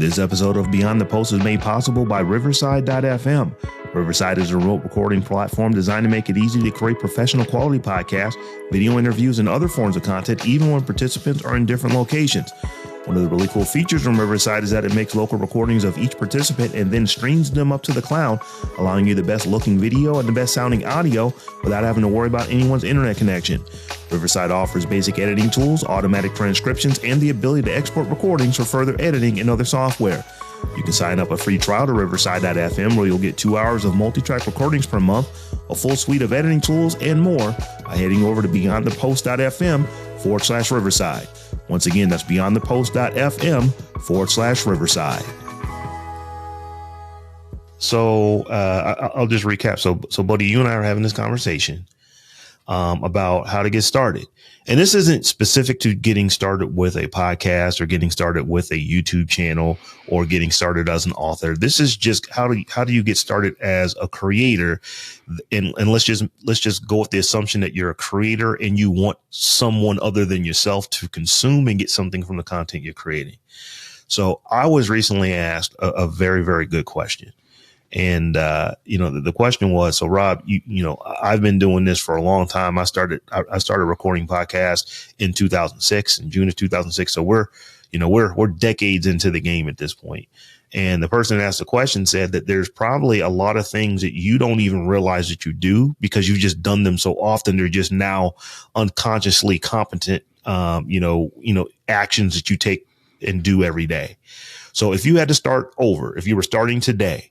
This episode of Beyond the Post is made possible by Riverside.fm. Riverside is a remote recording platform designed to make it easy to create professional quality podcasts, video interviews, and other forms of content, even when participants are in different locations. One of the really cool features from Riverside is that it makes local recordings of each participant and then streams them up to the cloud, allowing you the best looking video and the best sounding audio without having to worry about anyone's internet connection. Riverside offers basic editing tools, automatic transcriptions, and the ability to export recordings for further editing in other software. You can sign up a free trial to Riverside.fm where you'll get 2 hours of multi-track recordings per month, a full suite of editing tools, and more by heading over to beyondthepost.fm/Riverside. Once again, that's beyondthepost.fm/Riverside. So I'll just recap. So Bodie, you and I are having this conversation about how to get started. And this isn't specific to getting started with a podcast or getting started with a YouTube channel or getting started as an author. This is just how do you get started as a creator? And let's just go with the assumption that you're a creator and you want someone other than yourself to consume and get something from the content you're creating. So I was recently asked a very, very good question. And, the question was, so Rob, I've been doing this for a long time. I started recording podcasts in 2006, in June of 2006. So we're decades into the game at this point. And the person that asked the question said that there's probably a lot of things that you don't even realize that you do because you've just done them so often. They're just now unconsciously competent, actions that you take and do every day. So if you had to start over, if you were starting today,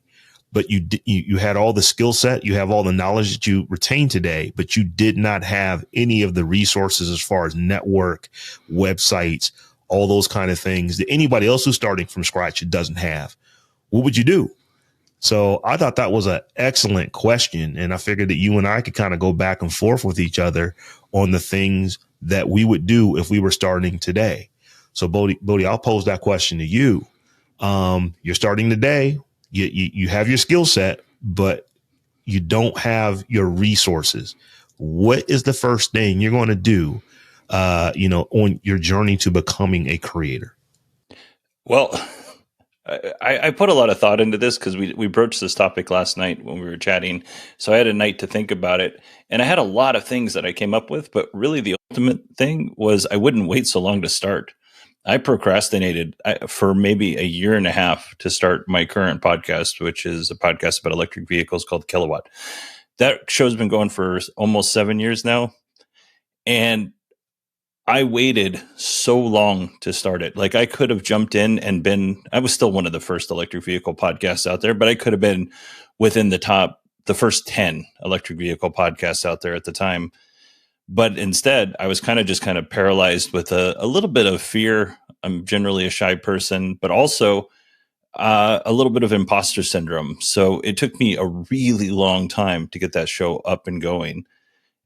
but you had all the skill set, you have all the knowledge that you retain today, but you did not have any of the resources as far as network, websites, all those kind of things that anybody else who's starting from scratch doesn't have. What would you do? So I thought that was an excellent question. And I figured that you and I could kind of go back and forth with each other on the things that we would do if we were starting today. So Bodie, I'll pose that question to you. You're starting today. You have your skill set, but you don't have your resources. What is the first thing you're going to do, on your journey to becoming a creator? Well, I put a lot of thought into this because we broached this topic last night when we were chatting. So I had a night to think about it, and I had a lot of things that I came up with, but really the ultimate thing was I wouldn't wait so long to start. I procrastinated for maybe a year and a half to start my current podcast, which is a podcast about electric vehicles called Kilowatt. That show's been going for almost 7 years now. And I waited so long to start it. Like I could have jumped in and I was still one of the first electric vehicle podcasts out there, but I could have been within the first 10 electric vehicle podcasts out there at the time. But instead, I was kind of paralyzed with a little bit of fear. I'm generally a shy person, but also a little bit of imposter syndrome. So it took me a really long time to get that show up and going.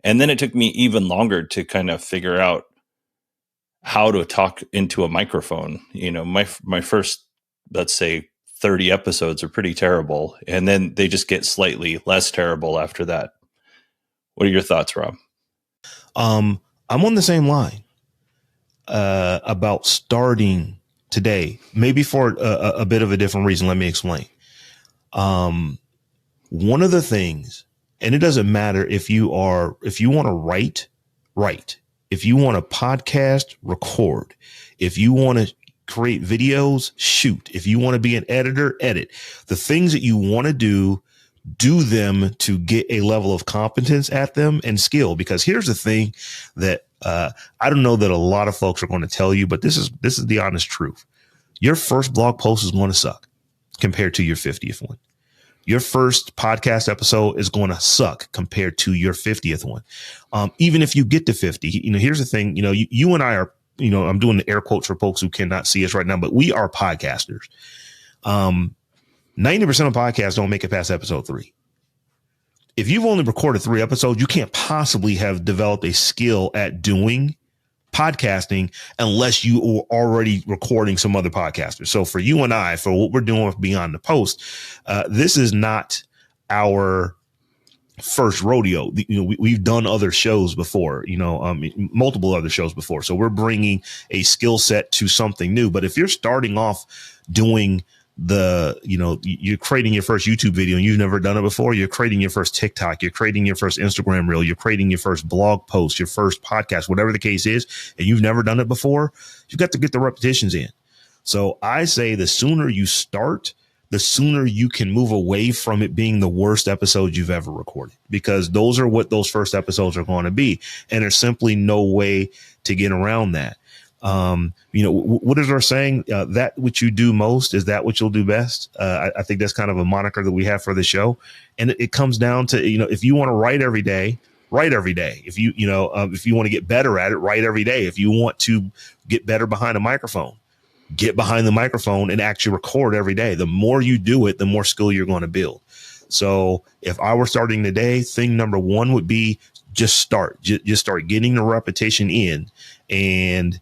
And then it took me even longer to kind of figure out how to talk into a microphone. My first, let's say, 30 episodes are pretty terrible. And then they just get slightly less terrible after that. What are your thoughts, Rob? I'm on the same line about starting today, maybe for a bit of a different reason. Let me explain. One of the things, and it doesn't matter if you want to write. If you want to podcast, record. If you want to create videos, shoot. If you want to be an editor, edit. The things that you want to do them to get a level of competence at them and skill. Because here's the thing that I don't know that a lot of folks are going to tell you, but this is the honest truth. Your first blog post is going to suck compared to your 50th one. Your first podcast episode is going to suck compared to your 50th one. Even if you get to 50, here's the thing, you and I are, I'm doing the air quotes for folks who cannot see us right now, but we are podcasters. 90% of podcasts don't make it past episode 3. If you've only recorded 3 episodes, you can't possibly have developed a skill at doing podcasting unless you are already recording some other podcasters. So for you and I, for what we're doing with Beyond the Post, this is not our first rodeo. We've done other shows before, multiple other shows before. So we're bringing a skill set to something new. But if you're starting off doing you're creating your first YouTube video and you've never done it before, you're creating your first TikTok, you're creating your first Instagram reel, you're creating your first blog post, your first podcast, whatever the case is, and you've never done it before, you've got to get the repetitions in. So I say the sooner you start, the sooner you can move away from it being the worst episode you've ever recorded, because those are what those first episodes are going to be. And there's simply no way to get around that. What is our saying? That which you do most is that which you'll do best. I think that's kind of a moniker that we have for the show. And it comes down to, if you want to write every day, write every day. If if you want to get better at it, write every day. If you want to get better behind a microphone, get behind the microphone and actually record every day. The more you do it, the more skill you're going to build. So if I were starting today, thing number one would be just start. Just start getting the repetition in and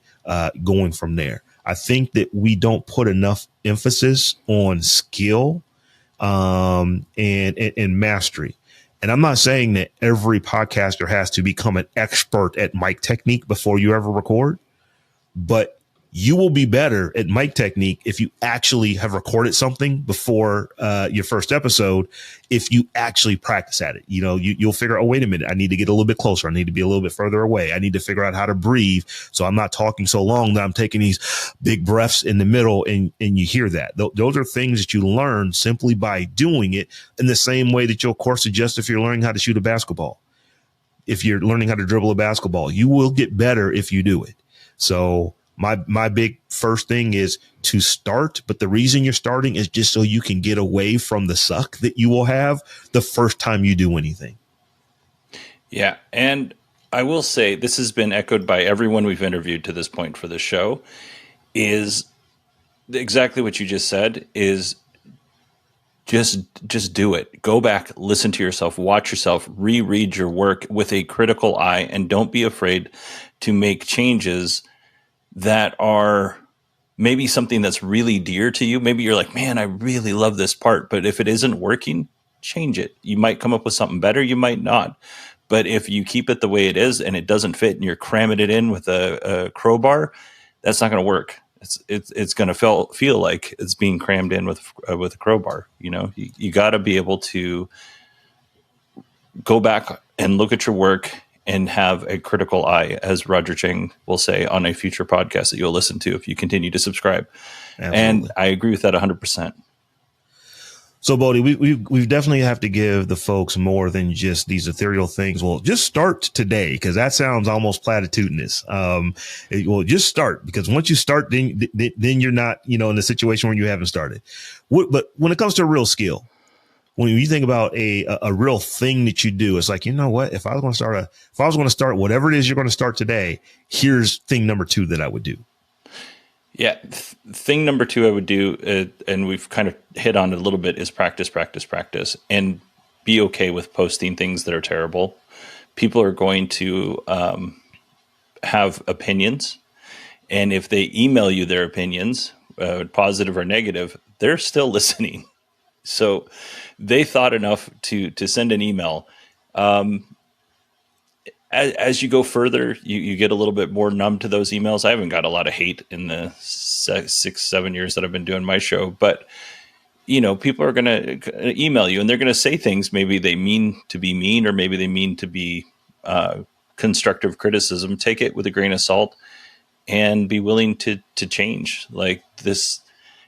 going from there. I think that we don't put enough emphasis on skill and mastery. And I'm not saying that every podcaster has to become an expert at mic technique before you ever record, but you will be better at mic technique if you actually have recorded something before your first episode. If you actually practice at it, you'll figure, oh, wait a minute, I need to get a little bit closer. I need to be a little bit further away. I need to figure out how to breathe, so I'm not talking so long that I'm taking these big breaths in the middle. And you hear that. Those are things that you learn simply by doing it, in the same way that you'll, of course, adjust if you're learning how to shoot a basketball. If you're learning how to dribble a basketball, you will get better if you do it. So my big first thing is to start. But the reason you're starting is just so you can get away from the suck that you will have the first time you do anything. Yeah. And I will say, this has been echoed by everyone we've interviewed to this point for the show, is exactly what you just said, is just do it. Go back, listen to yourself, watch yourself, reread your work with a critical eye, and don't be afraid to make changes that are maybe something that's really dear to you. Maybe you're like, man, I really love this part, but if it isn't working, change it. You might come up with something better. You might not. But if you keep it the way it is and it doesn't fit and you're cramming it in with a crowbar, that's not going to work. It's going to feel like it's being crammed in with a crowbar. You got to be able to go back and look at your work and have a critical eye, as Roger Cheng will say on a future podcast that you'll listen to if you continue to subscribe. Absolutely. And I agree with that 100%. So, Bodie, we definitely have to give the folks more than just these ethereal things. Well, just start today, because that sounds almost platitudinous. Well, just start, because once you start, then you're not, in a situation where you haven't started. But when it comes to a real skill, when you think about a real thing that you do, it's like, what? If I was going to start whatever it is you're going to start today, here's thing number 2 that I would do. Yeah. Thing number 2 I would do, and we've kind of hit on it a little bit, is practice, and be okay with posting things that are terrible. People are going to have opinions. And if they email you their opinions, positive or negative, they're still listening. So they thought enough to send an email. As you go further, you get a little bit more numb to those emails. I haven't got a lot of hate in the 6-7 years that I've been doing my show, but people are going to email you and they're going to say things. Maybe they mean to be mean, or maybe they mean to be constructive criticism. Take it with a grain of salt and be willing to change. Like this,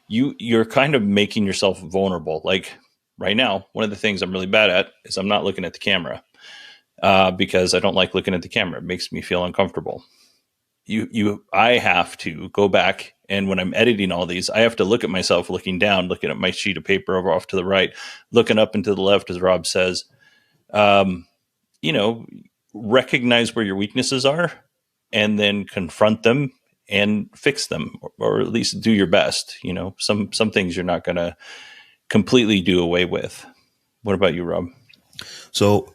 you're kind of making yourself vulnerable. Like right now, one of the things I'm really bad at is I'm not looking at the camera. Because I don't like looking at the camera. It makes me feel uncomfortable. I have to go back, and when I'm editing all these, I have to look at myself looking down, looking at my sheet of paper over off to the right, looking up and to the left, as Rob says. Recognize where your weaknesses are, and then confront them and fix them, or at least do your best. Some things you're not going to completely do away with. What about you, Rob? So,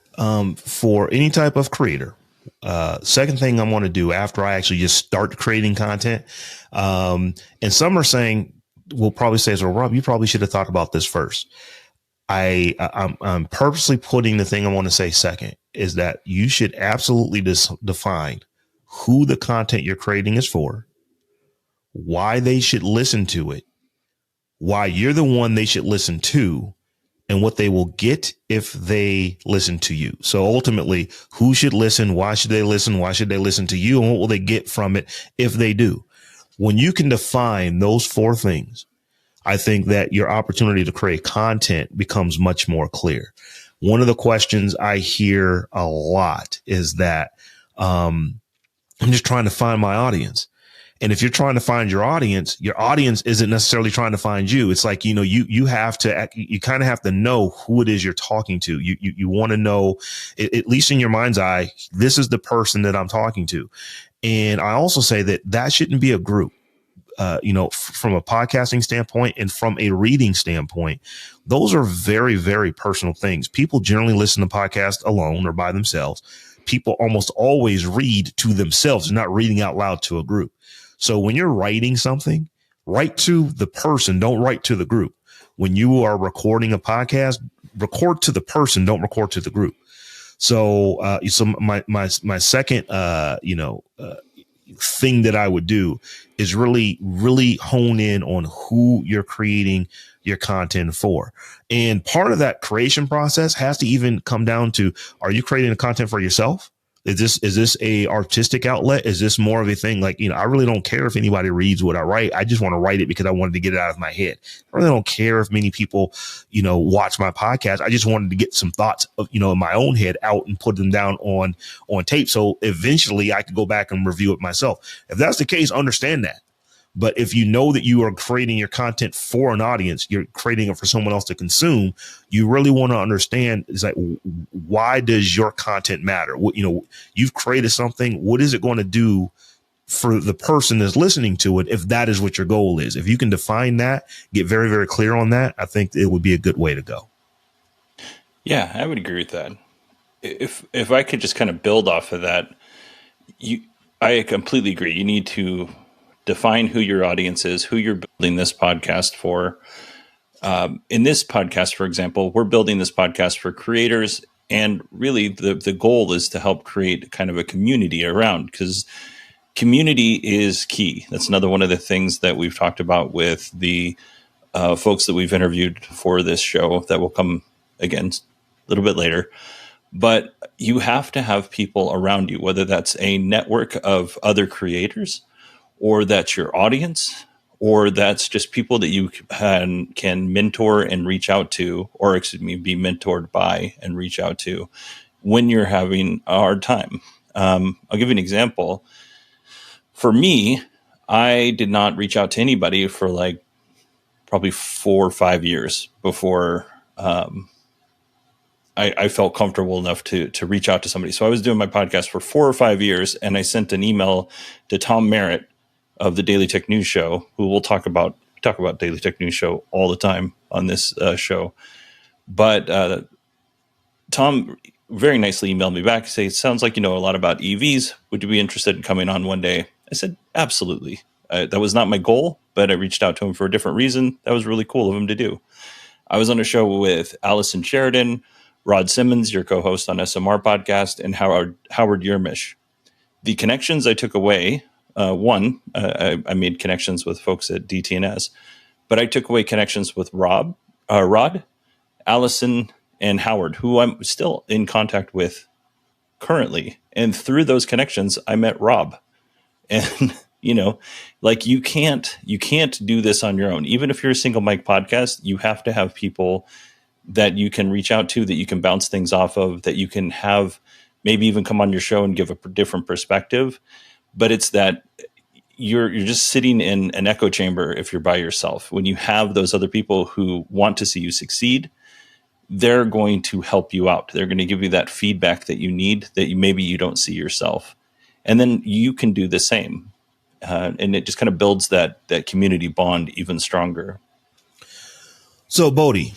for any type of creator, second thing I want to do after I actually just start creating content, and some are saying, will probably say, so Rob, you probably should have thought about this first. I'm purposely putting the thing I want to say second is that you should absolutely define who the content you're creating is for, why they should listen to it, why you're the one they should listen to, and what they will get if they listen to you. So ultimately, who should listen? Why should they listen? Why should they listen to you? And what will they get from it if they do? When you can define those four things, I think that your opportunity to create content becomes much more clear. One of the questions I hear a lot is that I'm just trying to find my audience. And if you're trying to find your audience isn't necessarily trying to find you. It's like, you have to, you kind of have to know who it is you're talking to. You want to know, at least in your mind's eye, this is the person that I'm talking to. And I also say that shouldn't be a group. From a podcasting standpoint and from a reading standpoint, those are very, very personal things. People generally listen to podcasts alone or by themselves. People almost always read to themselves, not reading out loud to a group. So when you're writing something, write to the person, don't write to the group. When you are recording a podcast, record to the person, don't record to the group. So my second, thing that I would do is really, really hone in on who you're creating your content for. And part of that creation process has to even come down to, are you creating the content for yourself? Is this a artistic outlet? Is this more of a thing like, I really don't care if anybody reads what I write. I just want to write it because I wanted to get it out of my head. I really don't care if many people, watch my podcast. I just wanted to get some thoughts of, in my own head out and put them down on tape. So eventually I could go back and review it myself. If that's the case, understand that. But if you know that you are creating your content for an audience, you're creating it for someone else to consume, you really want to understand is like, why does your content matter? You've created something. What is it going to do for the person that's listening to it? If that is what your goal is, if you can define that, get very, very clear on that, I think it would be a good way to go. Yeah, I would agree with that. If I could just kind of build off of that, I completely agree. You need to define who your audience is, who you're building this podcast for. In this podcast, for example, we're building this podcast for creators, and really the goal is to help create kind of a community around, because community is key. That's another one of the things that we've talked about with the folks that we've interviewed for this show that will come again a little bit later. But you have to have people around you, whether that's a network of other creators, or that's your audience, or that's just people that you can mentor and reach out to, or be mentored by and reach out to when you're having a hard time. I'll give you an example. For me, I did not reach out to anybody for like probably 4 or 5 years before I felt comfortable enough to reach out to somebody. So I was doing my podcast for 4 or 5 years, and I sent an email to Tom Merritt of the Daily Tech News Show, who we'll talk about Daily Tech News Show all the time on this show. But Tom very nicely emailed me back, say, it sounds like you know a lot about EVs. Would you be interested in coming on one day? I said, absolutely. That was not my goal, but I reached out to him for a different reason. That was really cool of him to do. I was on a show with Allison Sheridan, Rod Simmons, your co-host on SMR podcast, and Howard Yermish. The connections I took away, I made connections with folks at DTNS, but I took away connections with Rod, Allison, and Howard, who I'm still in contact with currently. And through those connections, I met Rob. And, you can't do this on your own. Even if you're a single mic podcast, you have to have people that you can reach out to, that you can bounce things off of, that you can have maybe even come on your show and give a different perspective. But it's that you're just sitting in an echo chamber if you're by yourself. When you have those other people who want to see you succeed, they're going to help you out. They're going to give you that feedback that you need, that maybe you don't see yourself. And then you can do the same. And it just kind of builds that community bond even stronger. So Bodie,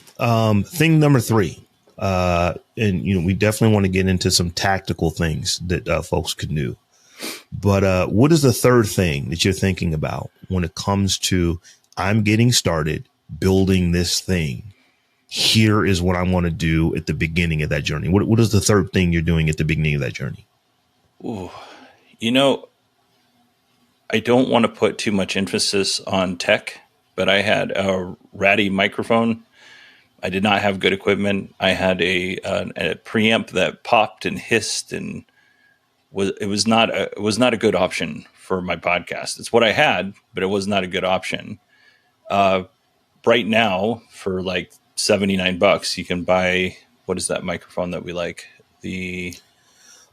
thing number 3, and we definitely want to get into some tactical things that folks could do. But what is the third thing that you're thinking about when it comes to I'm getting started building this thing? here is what I want to do at the beginning of that journey? What is the third thing you're doing at the beginning of that journey? Ooh, you know, I don't want to put too much emphasis on tech, but I had a ratty microphone. I did not have good equipment. I had a preamp that popped and hissed, and it was not a good option for my podcast. It's what I had, but it was not a good option. Right now, for like $79, you can buy, what is that microphone that we like? There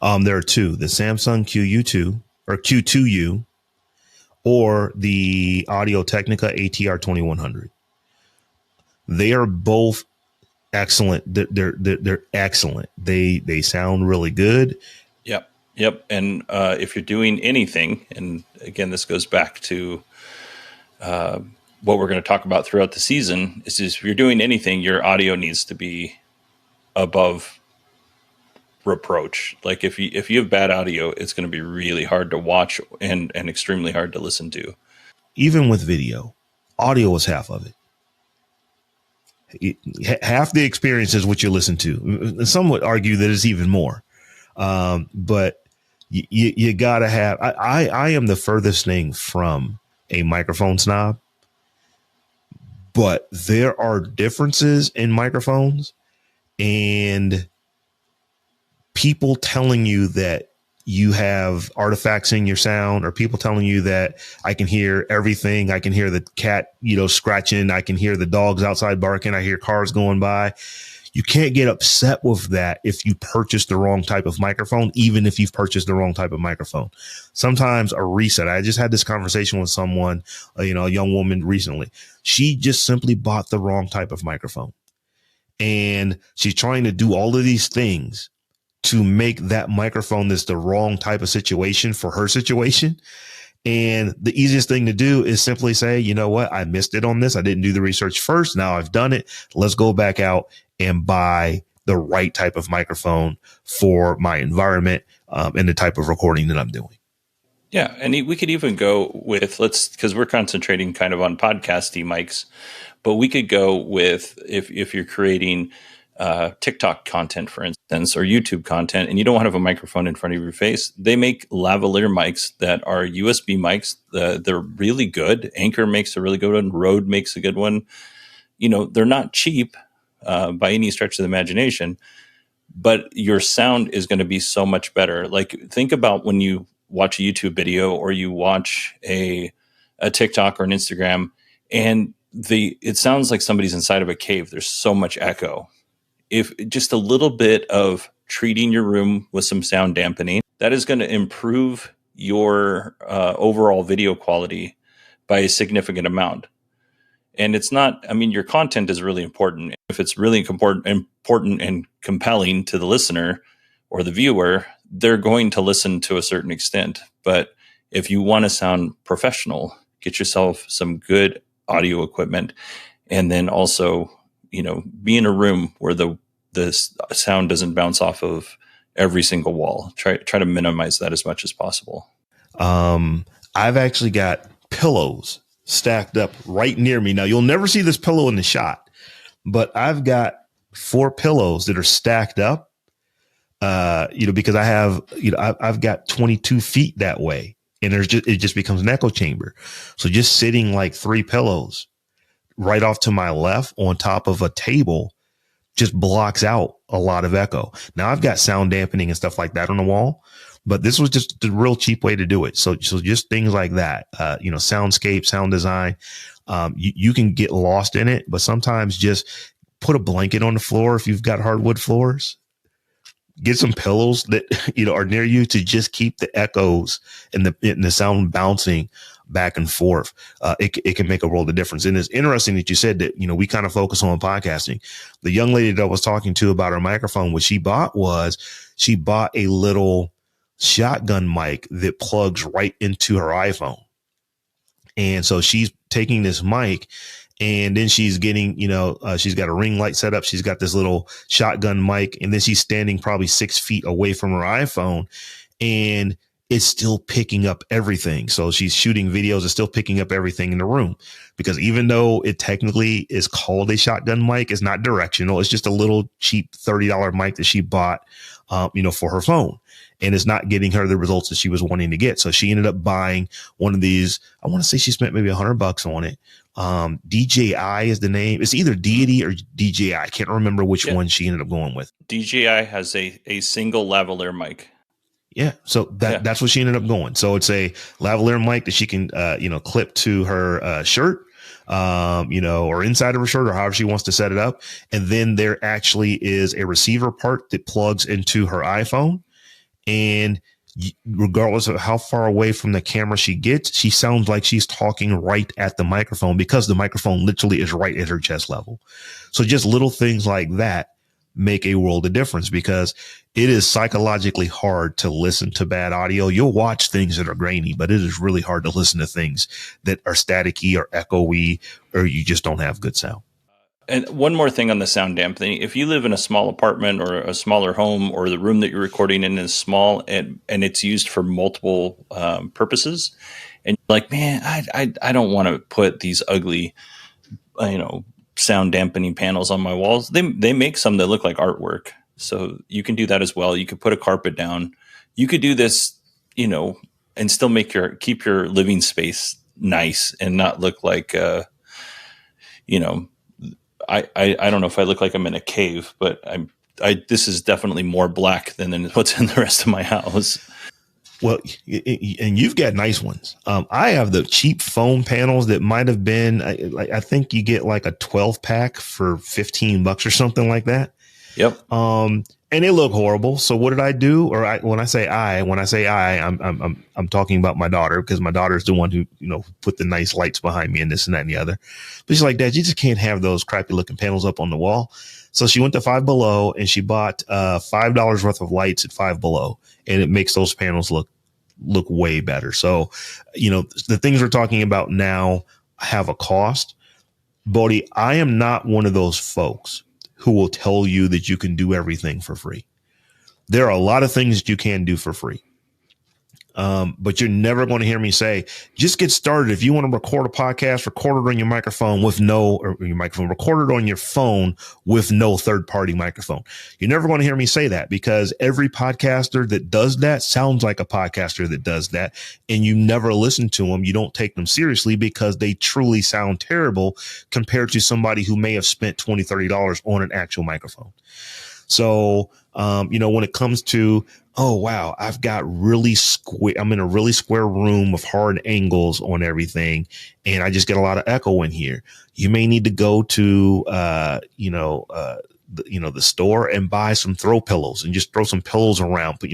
are two: the Samsung QU2 or Q2U, or the Audio Technica ATR 2100. They are both excellent. They're excellent. They sound really good. Yep. And if you're doing anything, and again, this goes back to what we're going to talk about throughout the season, is if you're doing anything, your audio needs to be above reproach. Like if you have bad audio, it's going to be really hard to watch and extremely hard to listen to. Even with video, audio is half of it. Half the experience is what you listen to. Some would argue that it's even more. But you gotta have, I am the furthest thing from a microphone snob, but there are differences in microphones, and people telling you that you have artifacts in your sound, or people telling you that I can hear everything. I can hear the cat, scratching. I can hear the dogs outside barking. I hear cars going by. You can't get upset with that if you purchase the wrong type of microphone, even if you've purchased the wrong type of microphone. Sometimes a reset. I just had this conversation with someone, a young woman recently. She just simply bought the wrong type of microphone, and she's trying to do all of these things to make that microphone that's the wrong type of situation for her situation. And the easiest thing to do is simply say, you know what? I missed it on this. I didn't do the research first. Now I've done it. Let's go back out and buy the right type of microphone for my environment and the type of recording that I'm doing. Yeah. And we could even go with, because we're concentrating kind of on podcasty mics, but we could go with, if you're creating TikTok content, for instance, or YouTube content, and you don't have a microphone in front of your face, they make lavalier mics that are USB mics. They're really good. Anchor makes a really good one. Rode makes a good one. They're not cheap by any stretch of the imagination, but your sound is going to be so much better. Like, think about when you watch a YouTube video or you watch a TikTok or an Instagram, and it sounds like somebody's inside of a cave. There's so much echo. If just a little bit of treating your room with some sound dampening, that is going to improve your overall video quality by a significant amount. And it's not, your content is really important. If it's really important and compelling to the listener or the viewer, they're going to listen to a certain extent. But if you want to sound professional, get yourself some good audio equipment, and then also, be in a room where the sound doesn't bounce off of every single wall. Try to minimize that as much as possible. I've actually got pillows stacked up right near me. Now, you'll never see this pillow in the shot, but I've got 4 pillows that are stacked up, because I have, I've got 22 feet that way, and it just becomes an echo chamber. So just sitting like 3 pillows right off to my left on top of a table just blocks out a lot of echo. Now I've got sound dampening and stuff like that on the wall, but this was just the real cheap way to do it. So just things like that, soundscape, sound design, you can get lost in it, but sometimes just put a blanket on the floor. If you've got hardwood floors, get some pillows that, are near you to just keep the echoes and the sound bouncing back and forth. It can make a world of difference. And it's interesting that you said that, we kind of focus on podcasting. The young lady that I was talking to about her microphone, what she bought a little shotgun mic that plugs right into her iPhone. And so she's taking this mic, and then she's getting, she's got a ring light set up. She's got this little shotgun mic, and then she's standing probably 6 feet away from her iPhone. And it's still picking up everything. So she's shooting videos, it's still picking up everything in the room, because even though it technically is called a shotgun mic, it's not directional. It's just a little cheap $30 mic that she bought, for her phone, and it's not getting her the results that she was wanting to get. So she ended up buying one of these. I want to say she spent maybe $100 on it. DJI is the name. It's either Deity or DJI. I can't remember which one she ended up going with. DJI has a single lavalier mic. Yeah. So that's what she ended up going. So it's a lavalier mic that she can, clip to her shirt, or inside of her shirt, or however she wants to set it up. And then there actually is a receiver part that plugs into her iPhone. And regardless of how far away from the camera she gets, she sounds like she's talking right at the microphone, because the microphone literally is right at her chest level. So just little things like that make a world of difference, because it is psychologically hard to listen to bad audio. You'll watch things that are grainy, but it is really hard to listen to things that are staticky or echoey, or you just don't have good sound. And one more thing on the sound dampening: if you live in a small apartment or a smaller home, or the room that you're recording in is small and it's used for multiple purposes, and you're like, man, I don't want to put these ugly, sound dampening panels on my walls. They make some that look like artwork. So you can do that as well. You could put a carpet down. You could do this, and still keep your living space nice and not look like, I don't know if I look like I'm in a cave, but this is definitely more black than what's in the rest of my house. Well, and you've got nice ones. I have the cheap foam panels that might have been, I think you get like a 12 pack for $15 or something like that. Yep. And they look horrible. So what did I do? When I say I'm talking about my daughter, because my daughter is the one who, put the nice lights behind me and this and that and the other. But she's like, Dad, you just can't have those crappy looking panels up on the wall. So she went to Five Below and she bought $5 worth of lights at Five Below, and it makes those panels look way better. So, the things we're talking about now have a cost. Bodie, I am not one of those folks who will tell you that you can do everything for free. There are a lot of things that you can do for free. But you're never going to hear me say, just get started. If you want to record a podcast, record it on your microphone record it on your phone with no third party microphone. You're never going to hear me say that, because every podcaster that does that sounds like a podcaster that does that. And you never listen to them. You don't take them seriously, because they truly sound terrible compared to somebody who may have spent $20, $30 on an actual microphone. So, when it comes to, oh, wow, I'm in a really square room with hard angles on everything, and I just get a lot of echo in here. You may need to go to, the store and buy some throw pillows and just throw some pillows around, put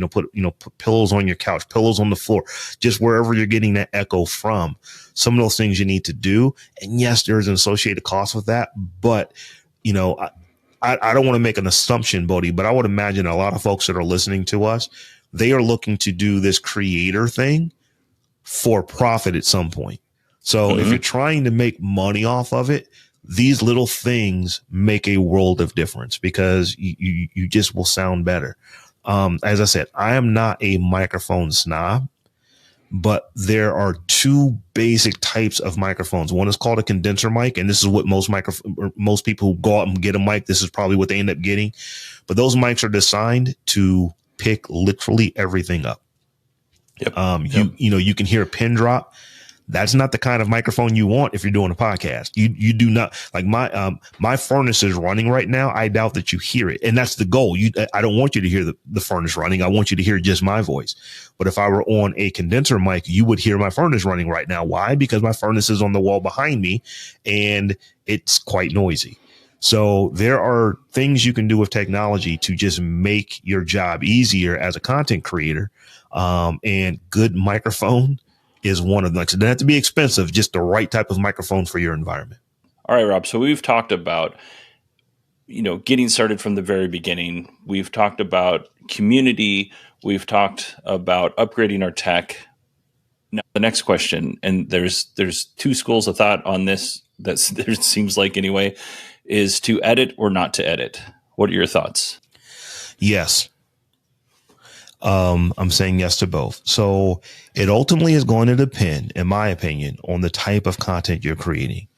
pillows on your couch, pillows on the floor, just wherever you're getting that echo from. Some of those things you need to do. And yes, there's an associated cost with that, but, I don't want to make an assumption, Bodie, but I would imagine a lot of folks that are listening to us, they are looking to do this creator thing for profit at some point. So if you're trying to make money off of it, these little things make a world of difference, because you just will sound better. As I said, I am not a microphone snob, but there are two basic types of microphones. One is called a condenser mic, and this is what most people who go out and get a mic, this is probably what they end up getting. But those mics are designed to pick literally everything up. Yep. You can hear a pin drop. That's not the kind of microphone you want if you're doing a podcast. You do not, like my furnace is running right now. I doubt that you hear it. And that's the goal. I don't want you to hear the furnace running. I want you to hear just my voice. But if I were on a condenser mic, you would hear my furnace running right now. Why? Because my furnace is on the wall behind me and it's quite noisy. So there are things you can do with technology to just make your job easier as a content creator. And good microphone is one of them. It doesn't have to be expensive, just the right type of microphone for your environment. All right, Rob. So we've talked about, getting started from the very beginning. We've talked about community. We've talked about upgrading our tech. Now, the next question, and there's two schools of thought on this, there seems like anyway, is to edit or not to edit. What are your thoughts? Yes. I'm saying yes to both. So it ultimately is going to depend, in my opinion, on the type of content you're creating.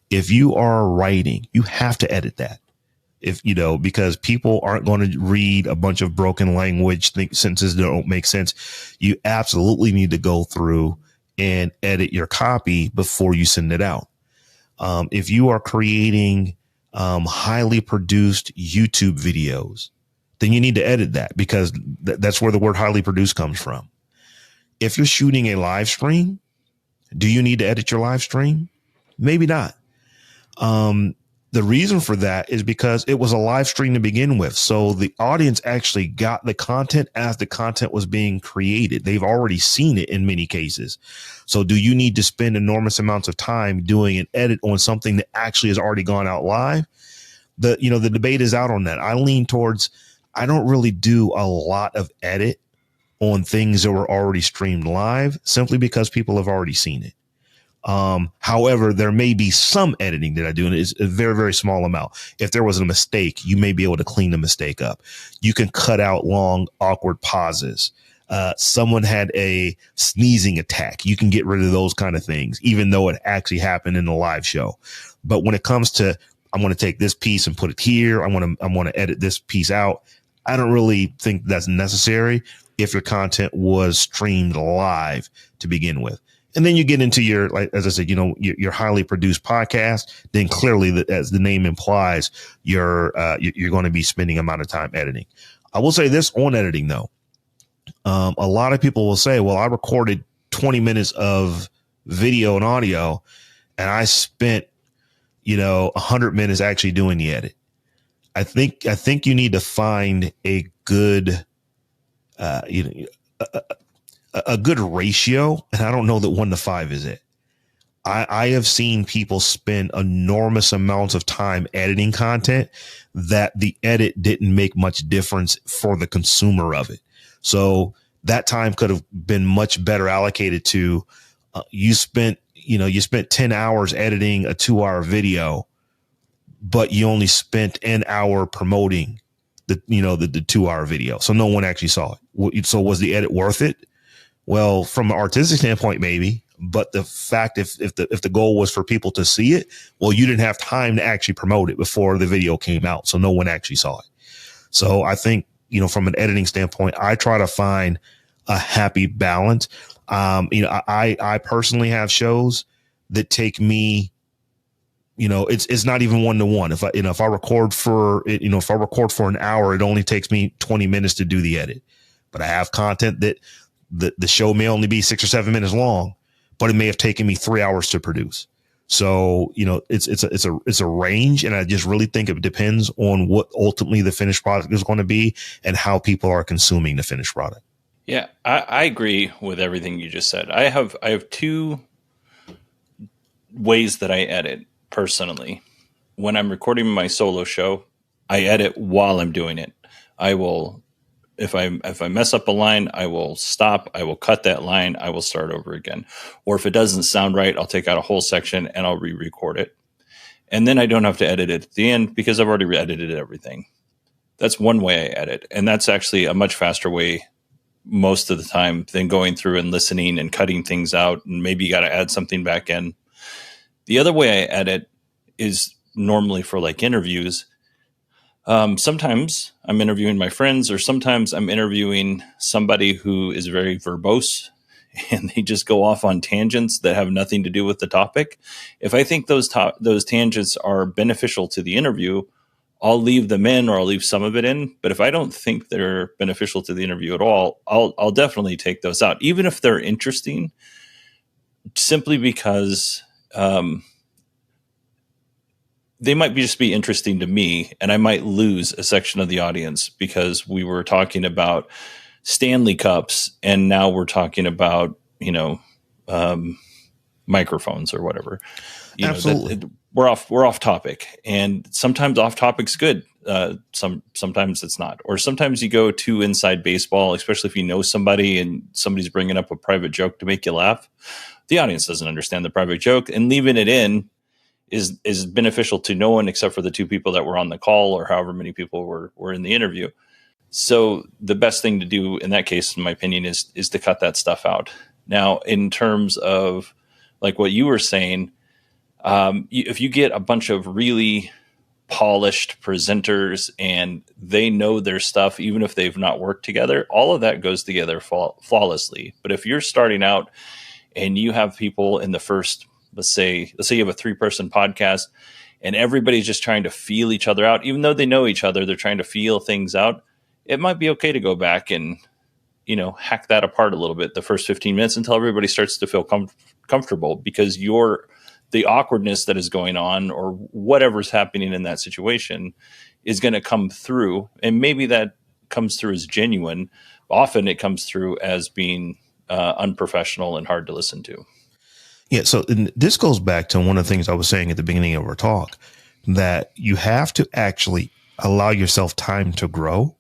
If you are writing, you have to edit that. If you know, because people aren't going to read a bunch of broken language, think sentences that don't make sense. You absolutely need to go through and edit your copy before you send it out. If you are creating highly produced YouTube videos, then you need to edit that, because that's where the word highly produced comes from. If you're shooting a live stream, do you need to edit your live stream? Maybe not. The reason for that is because it was a live stream to begin with. So the audience actually got the content as the content was being created. They've already seen it in many cases. So do you need to spend enormous amounts of time doing an edit on something that actually has already gone out live? The debate is out on that. I lean towards, I don't really do a lot of edit on things that were already streamed live, simply because people have already seen it. However, there may be some editing that I do, and it's a very, very small amount. If there was a mistake, you may be able to clean the mistake up. You can cut out long, awkward pauses. Someone had a sneezing attack. You can get rid of those kind of things, even though it actually happened in the live show. But when it comes to, I'm going to take this piece and put it here, I want to edit this piece out, I don't really think that's necessary if your content was streamed live to begin with. And then you get into your, like, as I said, your highly produced podcast, then clearly, as the name implies, you're going to be spending amount of time editing. I will say this on editing, though. A lot of people will say, well, I recorded 20 minutes of video and audio, and I spent, 100 minutes actually doing the edit. I think you need to find a good, a good ratio. And I don't know that 1-5 is it. I have seen people spend enormous amounts of time editing content that the edit didn't make much difference for the consumer of it. So that time could have been much better allocated to, you spent 10 hours editing a 2-hour video, but you only spent an hour promoting the 2-hour video. So no one actually saw it. So was the edit worth it? Well, from an artistic standpoint, maybe, but the fact, if the goal was for people to see it, well, you didn't have time to actually promote it before the video came out. So no one actually saw it. So I think, from an editing standpoint, I try to find a happy balance. I personally have shows that take me, it's not even 1-to-1. If I record for an hour, it only takes me 20 minutes to do the edit. But I have content that the show may only be 6 or 7 minutes long, but it may have taken me 3 hours to produce. So, it's a range. And I just really think it depends on what ultimately the finished product is going to be and how people are consuming the finished product. Yeah, I agree with everything you just said. I have 2 ways that I edit personally. When I'm recording my solo show, I edit while I'm doing it. I will, if I mess up a line, I will stop. I will cut that line. I will start over again. Or if it doesn't sound right, I'll take out a whole section and I'll re-record it. And then I don't have to edit it at the end because I've already edited everything. That's one way I edit. And that's actually a much faster way most of the time than going through and listening and cutting things out. And maybe you got to add something back in. The other way I edit is normally for like interviews. Sometimes I'm interviewing my friends, or sometimes I'm interviewing somebody who is very verbose and they just go off on tangents that have nothing to do with the topic. If I think those tangents are beneficial to the interview, I'll leave them in, or I'll leave some of it in. But if I don't think they're beneficial to the interview at all, I'll definitely take those out, even if they're interesting, simply because they might just be interesting to me, and I might lose a section of the audience because we were talking about Stanley Cups and now we're talking about, microphones or whatever. Absolutely. We're off topic, and sometimes off topic's good. Sometimes it's not, or sometimes you go too inside baseball, especially if you know somebody and somebody's bringing up a private joke to make you laugh. The audience doesn't understand the private joke, and leaving it in is beneficial to no one except for the 2 people that were on the call, or however many people were in the interview. So the best thing to do in that case, in my opinion, is to cut that stuff out. Now, in terms of like what you were saying, if you get a bunch of really polished presenters and they know their stuff, even if they've not worked together, all of that goes together flawlessly. But if you're starting out and you have people in the first, let's say you have a 3-person podcast and everybody's just trying to feel each other out, even though they know each other, they're trying to feel things out. It might be okay to go back and, hack that apart a little bit the first 15 minutes until everybody starts to feel comfortable, because the awkwardness that is going on or whatever's happening in that situation is going to come through. And maybe that comes through as genuine. Often it comes through as being unprofessional and hard to listen to. Yeah. So this goes back to one of the things I was saying at the beginning of our talk, that you have to actually allow yourself time to grow.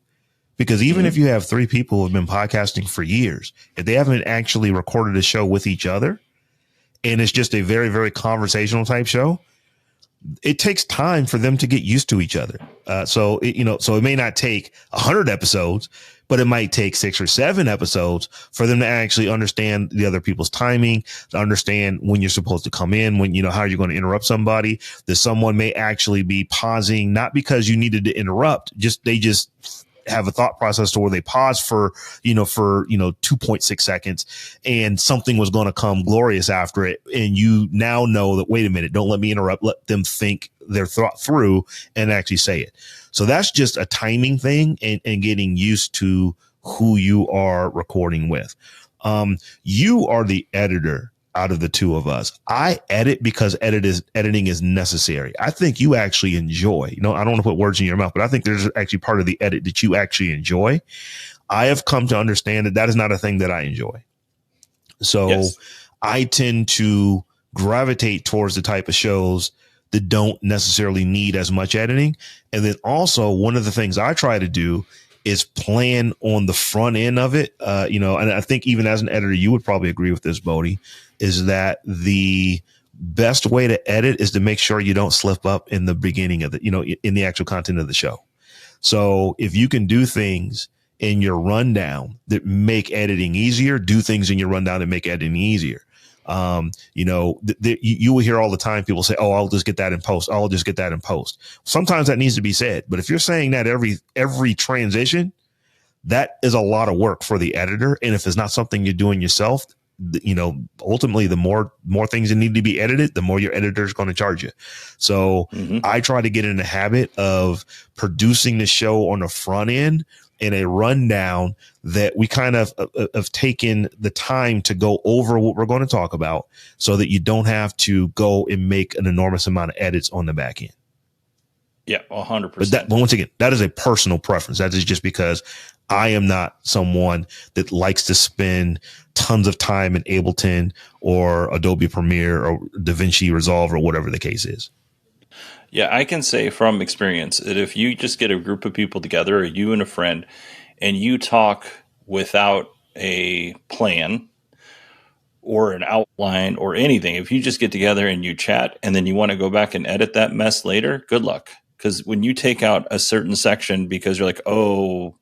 Because even if you have 3 people who have been podcasting for years, if they haven't actually recorded a show with each other, and it's just a very, very conversational type show, it takes time for them to get used to each other. So it may not take 100 episodes, but it might take 6 or 7 episodes for them to actually understand the other people's timing, to understand when you're supposed to come in, when, how you're going to interrupt somebody, that someone may actually be pausing, not because you needed to interrupt, they just have a thought process to where they pause for 2.6 seconds and something was going to come glorious after it. And you now know that, wait a minute, don't let me interrupt. Let them think their thought through and actually say it. So that's just a timing thing and getting used to who you are recording with. You are the editor out of the 2 of us. I edit because editing is necessary. I think you actually enjoy, I don't want to put words in your mouth, but I think there's actually part of the edit that you actually enjoy. I have come to understand that is not a thing that I enjoy. So yes. I tend to gravitate towards the type of shows that don't necessarily need as much editing. And then also one of the things I try to do is plan on the front end of it. And I think even as an editor, you would probably agree with this, Bodie, is that the best way to edit is to make sure you don't slip up in the beginning of in the actual content of the show. So if you can do things in your rundown that make editing easier, do things in your rundown that make editing easier. You will hear all the time people say, "Oh, I'll just get that in post. I'll just get that in post." Sometimes that needs to be said, but if you're saying that every transition, that is a lot of work for the editor. And if it's not something you're doing yourself, ultimately the more things that need to be edited, the more your editor is going to charge you. So I try to get in the habit of producing the show on the front end in a rundown that we kind of taken the time to go over what we're going to talk about, so that you don't have to go and make an enormous amount of edits on the back end. Yeah, 100%. But once again, that is a personal preference. That is just because I am not someone that likes to spend tons of time in Ableton or Adobe Premiere or DaVinci Resolve or whatever the case is. Yeah, I can say from experience that if you just get a group of people together, or you and a friend, and you talk without a plan or an outline or anything, if you just get together and you chat and then you want to go back and edit that mess later, good luck. Because when you take out a certain section because you're like, oh,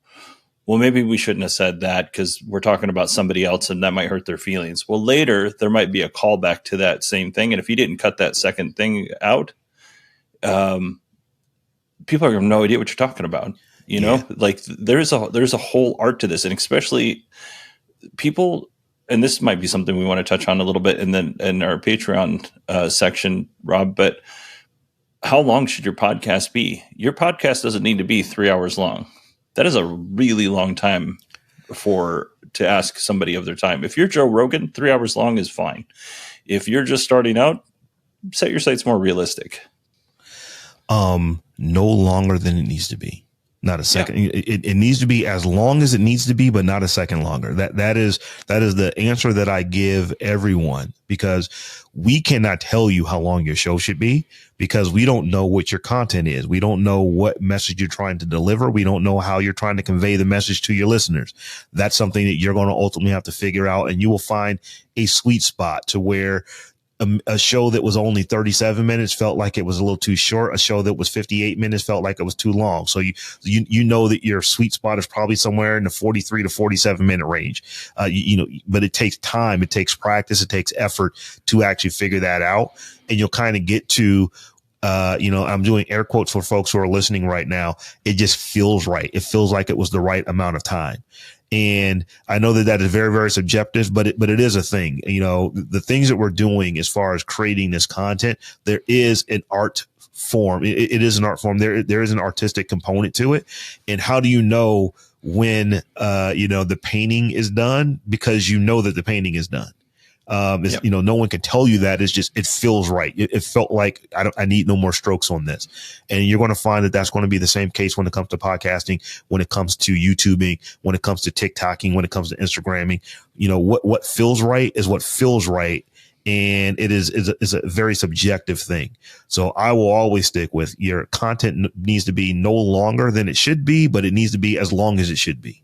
well, maybe we shouldn't have said that because we're talking about somebody else and that might hurt their feelings. Well, later there might be a callback to that same thing. And if you didn't cut that second thing out, people are going to have no idea what you're talking about. Like there's a whole art to this. And especially people, and this might be something we want to touch on a little bit in our Patreon section, Rob, but how long should your podcast be? Your podcast doesn't need to be 3 hours long. That is a really long time to ask somebody of their time. If you're Joe Rogan, 3 hours long is fine. If you're just starting out, set your sights more realistic. No longer than it needs to be. Not a second. Yeah. It needs to be as long as it needs to be, but not a second longer. That is the answer that I give everyone, because we cannot tell you how long your show should be, because we don't know what your content is. We don't know what message you're trying to deliver. We don't know how you're trying to convey the message to your listeners. That's something that you're going to ultimately have to figure out, and you will find a sweet spot to where a show that was only 37 minutes felt like it was a little too short. A show that was 58 minutes felt like it was too long. So you know that your sweet spot is probably somewhere in the 43 to 47 minute range. But it takes time, it takes practice, it takes effort to actually figure that out. And you'll kind of get to, I'm doing air quotes for folks who are listening right now. It just feels right. It feels like it was the right amount of time. And I know that is very, very subjective, but it is a thing. The things that we're doing as far as creating this content, there is an art form. It is an art form. There is an artistic component to it. And how do you know when, the painting is done? Because you know that the painting is done. Yep. No one can tell you that. It's just, it feels right. It felt like I need no more strokes on this. And you're going to find that that's going to be the same case when it comes to podcasting, when it comes to YouTubing, when it comes to TikToking, when it comes to Instagramming. What feels right is what feels right. And it is a very subjective thing. So I will always stick with your content needs to be no longer than it should be, but it needs to be as long as it should be.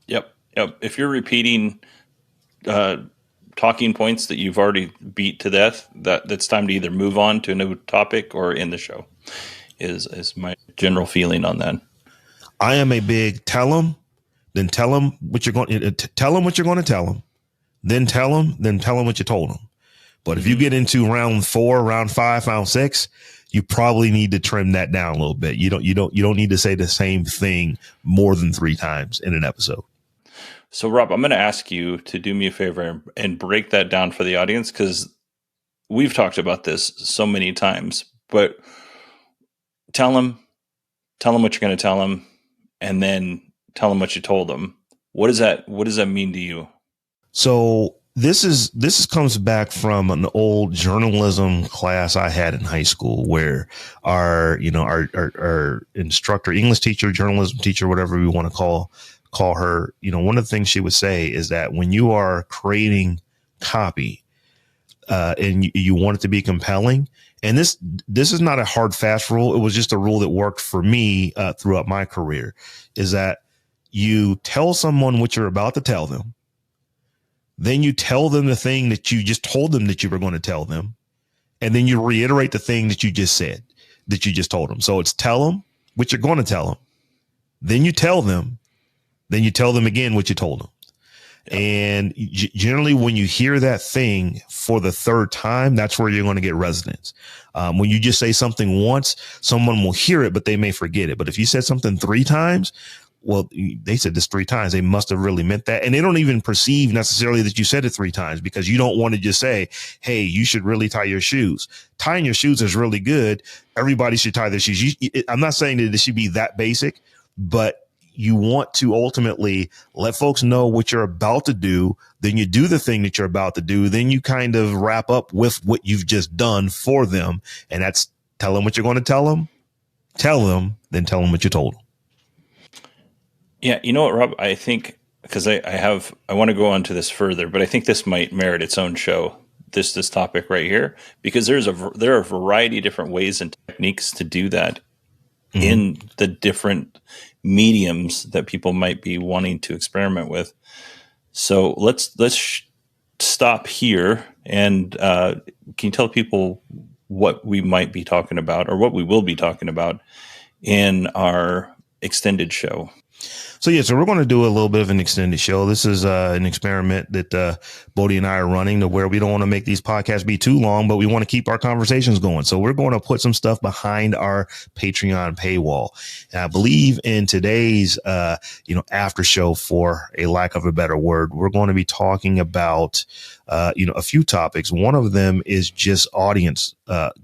Yep. If you're repeating, talking points that you've already beat to death, that's time to either move on to a new topic or end the show is my general feeling on that. I am a big tell them what you're going to tell them, then tell them what you told them. But if you get into round 4, round 5, round 6, you probably need to trim that down a little bit. You don't need to say the same thing more than 3 times in an episode. So, Rob, I'm going to ask you to do me a favor and break that down for the audience, because we've talked about this so many times. But tell them what you're going to tell them, and then tell them what you told them. What does that mean to you? So this comes back from an old journalism class I had in high school, where our instructor, English teacher, journalism teacher, whatever we want to call her, one of the things she would say is that when you are creating copy, and you want it to be compelling, and this is not a hard, fast rule. It was just a rule that worked for me, throughout my career, is that you tell someone what you're about to tell them. Then you tell them the thing that you just told them that you were going to tell them. And then you reiterate the thing that you just said, that you just told them. So it's tell them what you're going to tell them. Then you tell them. Then you tell them again what you told them. Yep. And generally, when you hear that thing for the 3rd time, that's where you're going to get resonance. When you just say something once, someone will hear it, but they may forget it. But if you said something 3 times, well, they said this 3 times, they must have really meant that. And they don't even perceive necessarily that you said it 3 times, because you don't want to just say, hey, you should really tie your shoes. Tying your shoes is really good. Everybody should tie their shoes. I'm not saying that it should be that basic, but you want to ultimately let folks know what you're about to do. Then you do the thing that you're about to do. Then you kind of wrap up with what you've just done for them. And that's tell them what you're going to tell them, then tell them what you told them. Yeah. You know what, Rob, I think, because I want to go on to this further, but I think this might merit its own show, this topic right here, because there are a variety of different ways and techniques to do that. Mm-hmm. In the different mediums that people might be wanting to experiment with. So let's stop here, and can you tell people what we might be talking about, or what we will be talking about in our extended show? So we're going to do a little bit of an extended show. This is an experiment that Bodie and I are running, to where we don't want to make these podcasts be too long, but we want to keep our conversations going. So we're going to put some stuff behind our Patreon paywall. And I believe in today's, after show, for a lack of a better word, we're going to be talking about, a few topics. One of them is just audience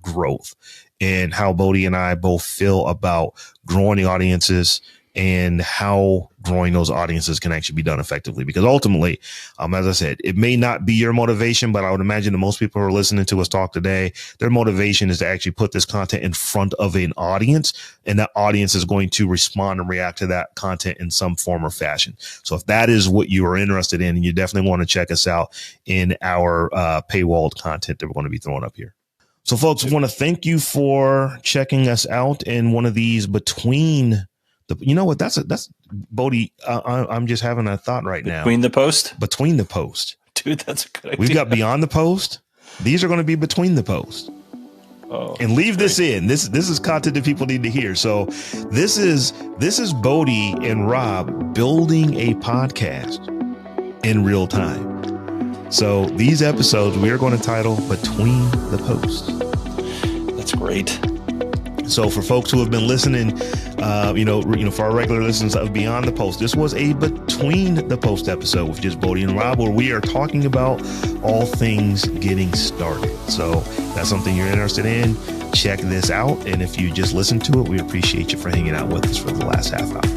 growth, and how Bodie and I both feel about growing the audiences, and how growing those audiences can actually be done effectively. Because ultimately, as I said, it may not be your motivation, but I would imagine that most people who are listening to us talk today, their motivation is to actually put this content in front of an audience, and that audience is going to respond and react to that content in some form or fashion. So if that is what you are interested in, you definitely want to check us out in our paywalled content that we're going to be throwing up here. So folks, I want to thank you for checking us out in one of these between you know what? That's Bodie. I'm just having a thought right now. Between the post? Between the post. Dude, that's a good idea. We've got beyond the post, These are going to be between the posts. Oh, and leave this in. This is content that people need to hear. So this is Bodie and Rob building a podcast in real time. So these episodes we are going to title Between the Posts. That's great. So for folks who have been listening, for our regular listeners of Beyond the Post, this was a Between the Post episode with just Bodie and Rob, where we are talking about all things getting started. So that's something you're interested in. Check this out. And if you just listen to it, we appreciate you for hanging out with us for the last half hour.